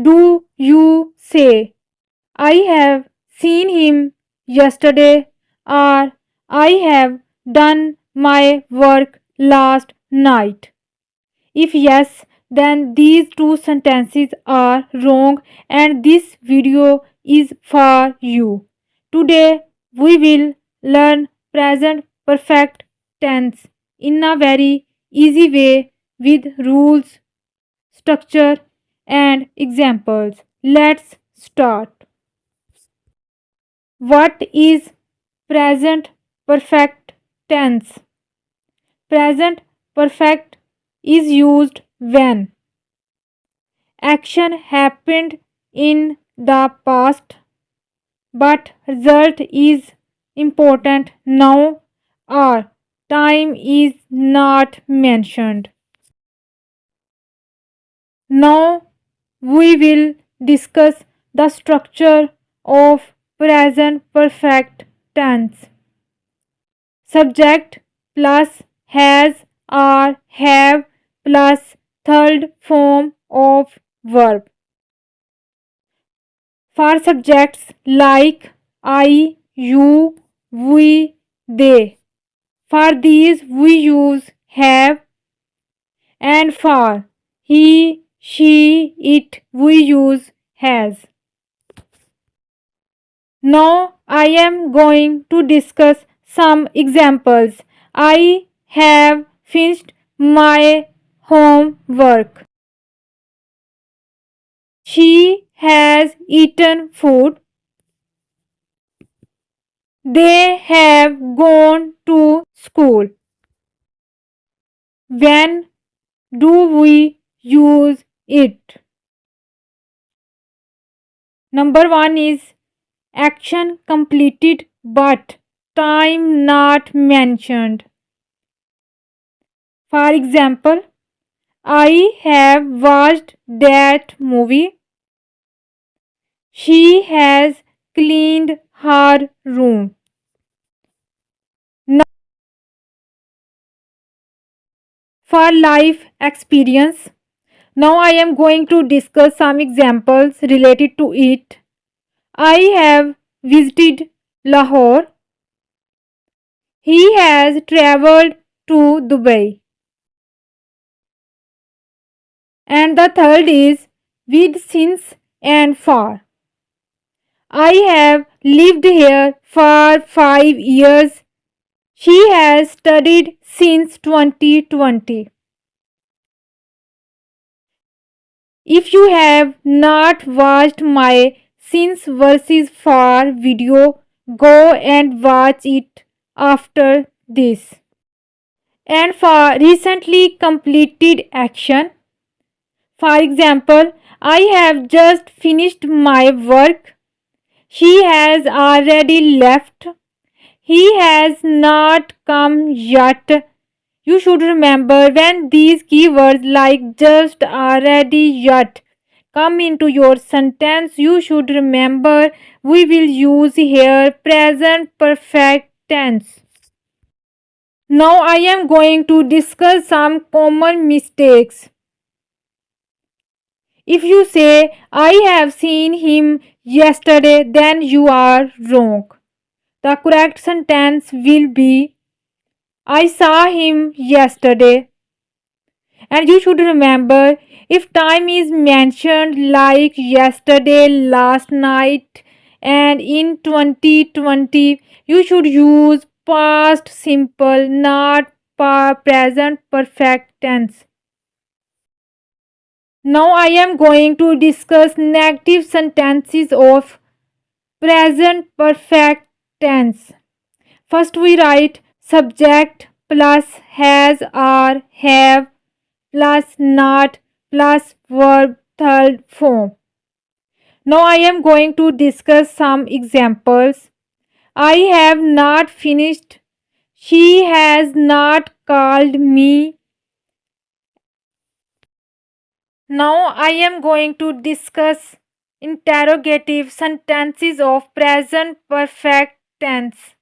do you say, I have seen him yesterday, or I have done my work last night? If yes, then these two sentences are wrong and this video is for you. Today we will learn present perfect tense in a very easy way with rules, structure, and examples. Let's start. What is present perfect tense? Present perfect is used when action happened in the past but result is important now or time is not mentioned. Now we will discuss the structure of present perfect tense. Subject plus has or have plus third form of verb. For subjects like I, you, we, they. For these we use have, and for he, she, it we use has. Now I am going to discuss some examples. I have finished my homework. She has eaten food. They have gone to school. When do we use it? Number one is action completed but time not mentioned. For example, I have watched that movie. She has cleaned her room. Now, for life experience, now I am going to discuss some examples related to it. I have visited Lahore. He has traveled to Dubai. And the third is with since and for. I have lived here for 5 years. She has studied since 2020. If you have not watched my since versus for video, go and watch it after this. And for recently completed action, for example, I have just finished my work. She has already left. He has not come yet. You should remember when these keywords like just, already, yet come into your sentence, you should remember we will use here present perfect tense. Now I am going to discuss some common mistakes. If you say, I have seen him yesterday, then you are wrong. The correct sentence will be, I saw him yesterday. And you should remember if time is mentioned like yesterday, last night, and in 2020, you should use past simple, not present perfect tense. Now I am going to discuss negative sentences of present perfect tense. First we write subject plus has or have plus not plus verb third form. Now I am going to discuss some examples. I have not finished. She has not called me. Now I am going to discuss interrogative sentences of present perfect tense.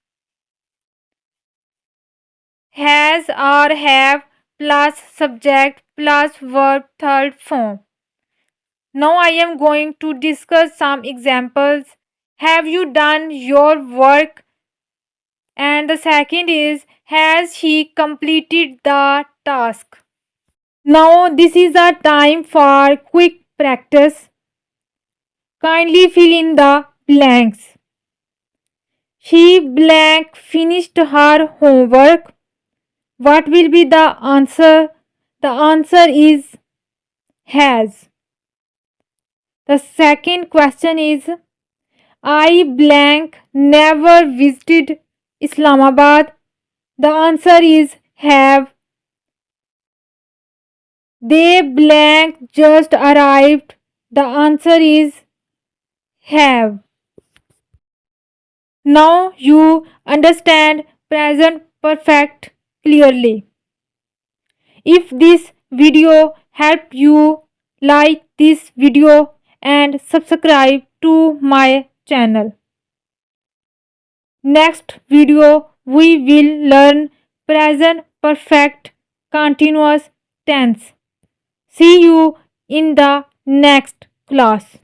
Has or have plus subject plus verb third form. Now I am going to discuss some examples. Have you done your work? And the second is, has he completed the task? Now this is a time for quick practice. Kindly fill in the blanks. She blank finished her homework. What will be the answer? The answer is has. The second question is, I blank never visited Islamabad. The answer is have. They blank just arrived. The answer is have. Now you understand present perfect clearly. If this video helped you, like this video and subscribe to my channel. Next video we will learn present perfect continuous tense. See you in the next class.